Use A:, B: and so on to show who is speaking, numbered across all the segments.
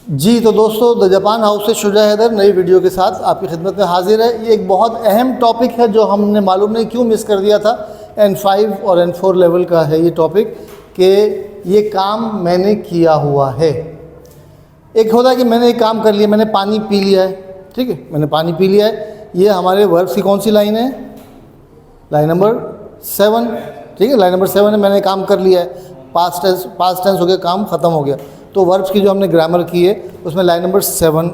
A: जी तो दोस्तों, the Japan house से शुजा हैदर नई वीडियो के साथ आपकी खिदमत में हाजिर है। ये एक बहुत अहम टॉपिक है जो हमने मालूम नहीं क्यों मिस कर दिया था। N5 और N4 लेवल का है ये टॉपिक कि ये काम मैंने किया हुआ है। एक होता है कि मैंने एक काम कर लिया, मैंने पानी पी लिया है, ठीक है, मैंने पानी पी लिया है। ये हमारे वर्ब की कौन सी लाइन है? लाइन नंबर 7, ठीक है, लाइन नंबर 7 है। मैंने काम कर लिया है, पास्ट टेंस हो गया, काम ख़त्म हो गया। तो वर्ब्स की जो हमने ग्रामर की है उसमें लाइन नंबर 7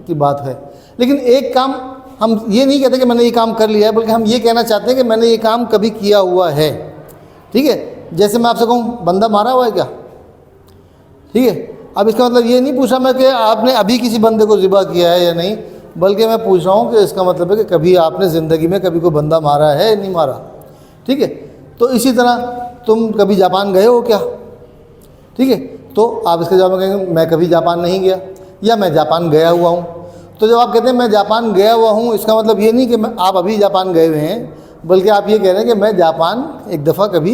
A: की बात है। लेकिन एक काम हम ये नहीं कहते कि मैंने ये काम कर लिया है, बल्कि हम ये कहना चाहते हैं कि मैंने ये काम कभी किया हुआ है, ठीक है। जैसे मैं आपसे कहूँ बंदा मारा हुआ है क्या, ठीक है। अब इसका मतलब ये नहीं पूछा मैं कि आपने अभी किसी बंदे को ज़िबा किया है या नहीं, बल्कि मैं पूछ रहा हूँ कि इसका मतलब है कि कभी आपने ज़िंदगी में कभी कोई बंदा मारा है नहीं मारा, ठीक है। तो इसी तरह तुम कभी जापान गए हो क्या, ठीक है। तो आप इसके जवाब में कहेंगे मैं कभी जापान नहीं गया या मैं जापान गया हुआ हूँ। तो जब आप कहते हैं मैं जापान गया हुआ हूँ, इसका मतलब ये नहीं कि आप अभी जापान गए हुए हैं, बल्कि आप ये कह रहे हैं कि मैं जापान एक दफ़ा कभी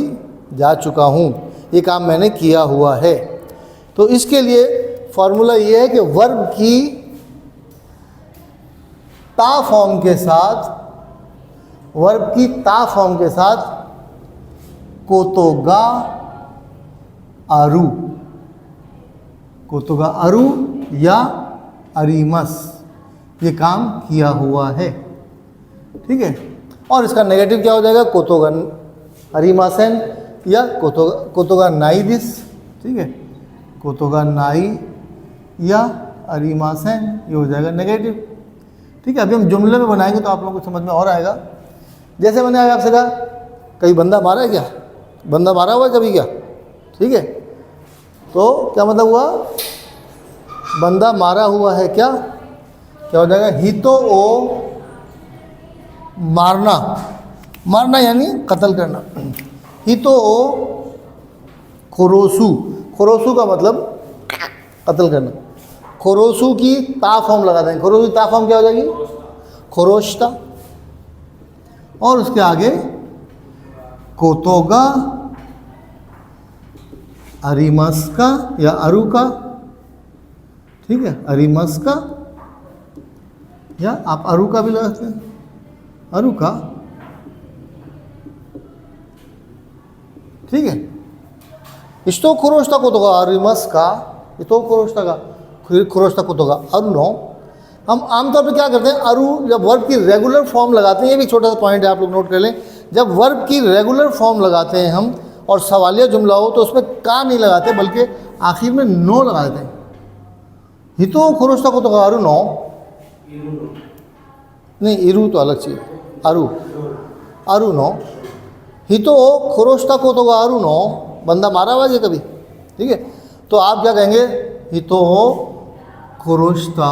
A: जा चुका हूँ, ये काम मैंने किया हुआ है। तो इसके लिए फॉर्मूला ये है कि वर्ब की ता फॉर्म के साथ, वर्ब की ता फॉर्म के साथ कोतोगा आरू, कोतोगा आरू या अरीमस, ये काम किया हुआ है, ठीक है। और इसका नेगेटिव क्या हो जाएगा? कोतोगा अरीमासेन या कोतोगा नाई दिस, ठीक है, कोतोगा नाई या अरीमासेन, ये हो जाएगा नेगेटिव, ठीक है। अभी हम जुमले में बनाएंगे तो आप लोगों को समझ में और आएगा। जैसे मैंने अभी आपसे कहा कहीं बंदा मारा है क्या, बंदा मारा हुआ है कभी क्या, ठीक है। तो क्या मतलब हुआ? बंदा मारा हुआ है क्या, क्या हो जाएगा? हितो ओ मारना, मारना यानी कत्ल करना। हितो ओ खोरोसू, खोरोसू का मतलब कत्ल करना। खोरोसू की ता फॉर्म लगा देंगे, खोरोसू की ता फॉर्म क्या हो जाएगी? खोरोश्ता। और उसके आगे कोतोगा अरीमस्का या अरुका, ठीक है, अरीमस्का या आप अरुका भी लगा सकते हैं, अरुका, ठीक है। इस्तो खुरोश्ता कोतोगा अरीमस्का, इतो खुरोश्ता का खुरोश्ता कोतोगा अरु नो। हम आमतौर पे क्या करते हैं, अरु जब वर्ब की रेगुलर फॉर्म लगाते हैं, ये भी छोटा सा पॉइंट है, आप लोग नोट कर लें। जब वर्ब की रेगुलर फॉर्म लगाते हैं हम और सवालिया जुमला हो तो उसमें का नहीं लगाते, बल्कि आखिर में नो लगा देते हैं। हितो खुरोश्ता कोतोगा अरु नो, नहीं इरू तो अलग चीज़, अरु, अरु नो। हितो खुरोश्ता कोतोगा अरु नो, बंदा मारा हुआ है कभी, ठीक है। तो आप क्या कहेंगे? हितो खुरोश्ता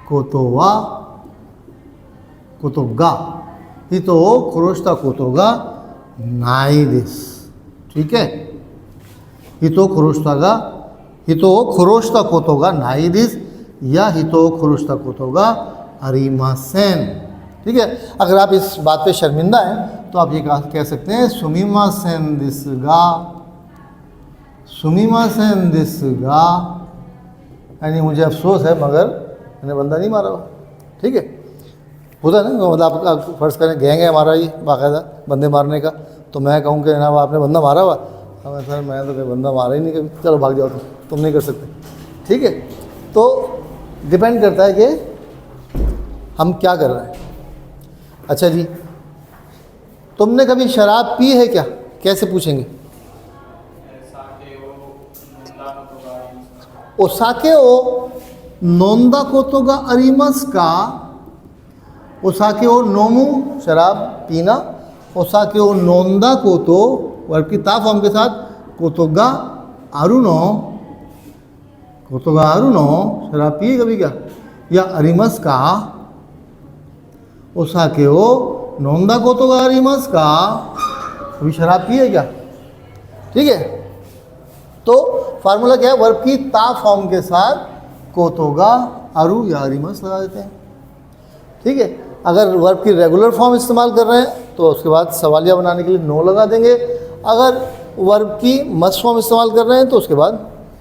A: कोतोवा कोतोगा, हितो खुरोश्ता कोतोगा नाई दिस, ठीक है। हितो खुरोश्ता कोतोगा नाई दिस या हितो खुरोश्ता कोतोगा अरीमासेन, ठीक है। अगर आप इस बात पे शर्मिंदा हैं तो आप ये कह सकते हैं सुमिमासेन दिस गा, सुमिमासेन दिस गा, यानी मुझे अफसोस है मगर मैंने बंदा नहीं मारा हुआ, ठीक है। होता है ना, मतलब आप फर्ज करें गैंग है हमारा ये बाकायदा बंदे मारने का, तो मैं कहूँ कि जनाब आपने बंदा मारा हुआ, हमें सर मैं तो बंदा मारा ही नहीं कभी, चलो भाग जाओ, तुम नहीं कर सकते, ठीक है। तो डिपेंड करता है कि हम क्या कर रहे हैं। अच्छा जी, तुमने कभी शराब पी है क्या, कैसे पूछेंगे? ओसाके ओ नोंदा कोतोगा अरीमस का, ओसाके ओ नोमू शराब पीना, ओसाके ओ नोंदा कोतो वर्ब की ता फॉर्म के साथ कोतोगा आरुनो, कोतोगा आरुनो शराब पिए कभी क्या, या अरीमस का, ओसाके ओ नोंदा कोतोगा अरीमस का, कभी शराब पिए क्या, ठीक है। तो फार्मूला क्या है? वर्ब की ता फॉर्म के साथ कोतोगा आरु या अरीमस लगा देते हैं, ठीक है। अगर वर्ब की रेगुलर फॉर्म इस्तेमाल कर रहे हैं तो उसके बाद सवालिया बनाने के लिए नो लगा देंगे। अगर वर्ब की मस्ट फॉर्म इस्तेमाल कर रहे हैं तो उसके बाद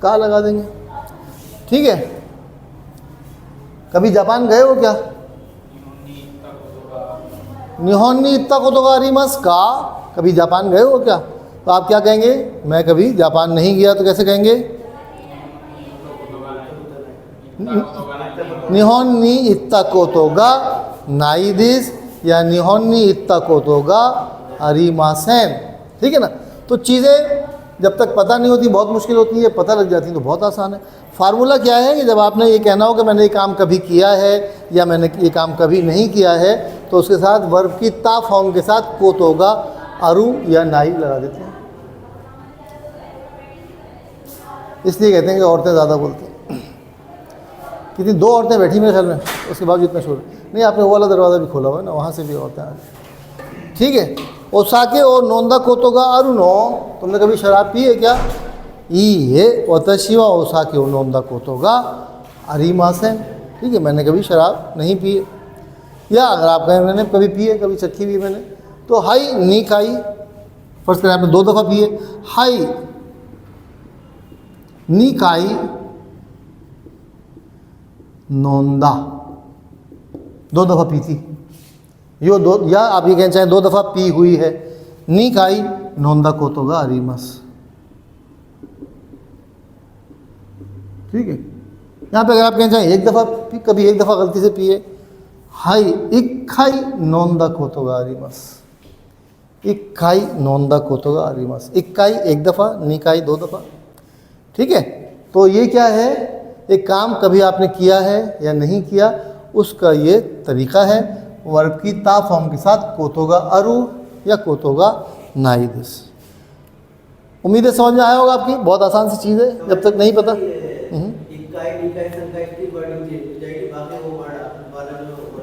A: का लगा देंगे, ठीक है। कभी जापान गए हो क्या? निहोन्नी इत्ता कोतोगा आरिमास का, कभी जापान गए हो क्या? तो आप क्या कहेंगे? मैं कभी जापान नहीं गया, तो कैसे कहेंगे? निहोन्नी इत्ता कोतोगा नाई दिस या निहोन्नी इत्ता कोतोगा आरिमासेन। ठीक है ना। तो चीज़ें जब तक पता नहीं होती बहुत मुश्किल होती है, पता लग जाती है तो बहुत आसान है। फार्मूला क्या है कि जब आपने ये कहना हो कि मैंने ये काम कभी किया है या मैंने ये काम कभी नहीं किया है, तो उसके साथ वर्ब की ता फॉर्म के साथ कोतोगा अरु या नाई लगा देते हैं। इसलिए कहते हैं कि औरतें ज़्यादा बोलती हैं। कितनी 2 औरतें बैठी मेरे ख्याल में, उसके बाद इतना शोर नहीं। आपने वो वाला दरवाज़ा भी खोला हुआ है ना, वहाँ से भी औरतें आ रही। ठीक है। ओसाके ओ नोंदा कोतोगा अरुनो, तुमने कभी शराब पी है क्या? ये वतशिवा ओसाके ओ नोंदा कोतोगा आरिमासेन। ठीक है, मैंने कभी शराब नहीं पी है। या अगर आप कहें मैंने कभी पी है, कभी चखी भी है मैंने, तो हाई निकाई, फर्स्ट करें आपने 2 दफ़ा पी है, हाई निकाई नोंदा, 2 दफ़ा पी थी। यो 2, या आप ये कहना चाहें 2 दफ़ा पी हुई है। निकाई नोंदा कोतोगा आरिमास। ठीक है। यहाँ पे अगर आप कहना चाहें 1 दफ़ा कभी 1 दफ़ा गलती से पिए, हाई इक्काई नोंदा कोतोगा आरिमास। इक्काई नोंदा कोतोगा आरिमास। इक्काई 1 दफ़ा, निकाई 2 दफ़ा। ठीक है। तो ये क्या है? एक काम कभी आपने किया है या नहीं किया, उसका ये तरीका है। वर्ब की ता फॉर्म के साथ कोतोगा अरु या कोतोगा नाई दिस। उम्मीद है समझ में आया होगा आपकी। बहुत आसान सी चीज़ है, जब तक नहीं पता।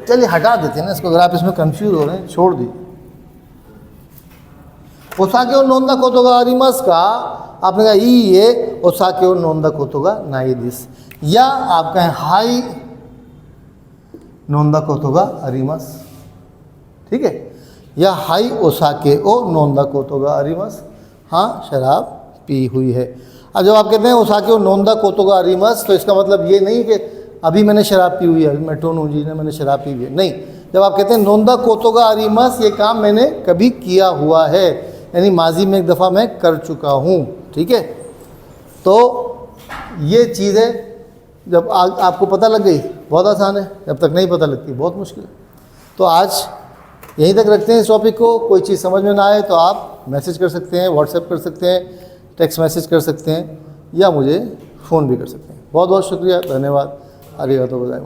A: चलिए हटा देते हैं ना इसको, अगर आप इसमें कंफ्यूज हो रहे हैं छोड़ दीजिए। ओसाके ओ नोंदा कोतोगा आरिमास का आपने कहा ई ये ओसाके ओ नोंदा कोतोगा नाई दिस, या आप कहें हाई नोंदा कोतोगा आरिमास। ठीक है। या हाई ओसाके ओ नोंदा कोतोगा आरिमास, हाँ शराब पी हुई है। अब जब आप कहते हैं ओसाके ओ नोंदा कोतोगा आरिमास, तो इसका मतलब ये नहीं कि अभी मैंने शराब पी हुई है, अभी मैं टोनू जी ने मैंने शराब पी हुई है, नहीं। जब आप कहते हैं नोंदा कोतोगा आरिमास, ये काम मैंने कभी किया हुआ है, यानी माजी में 1 दफ़ा मैं कर चुका हूँ। ठीक है। तो ये चीज़ है, जब आपको पता लग गई बहुत आसान है, जब तक नहीं पता लगती बहुत मुश्किल है। तो आज यहीं तक रखते हैं इस टॉपिक को। कोई चीज़ समझ में ना आए तो आप मैसेज कर सकते हैं, व्हाट्सएप कर सकते हैं, टेक्स्ट मैसेज कर सकते हैं, या मुझे फ़ोन भी कर सकते हैं। बहुत बहुत शुक्रिया, धन्यवाद। आरिगातो गोजाइमास।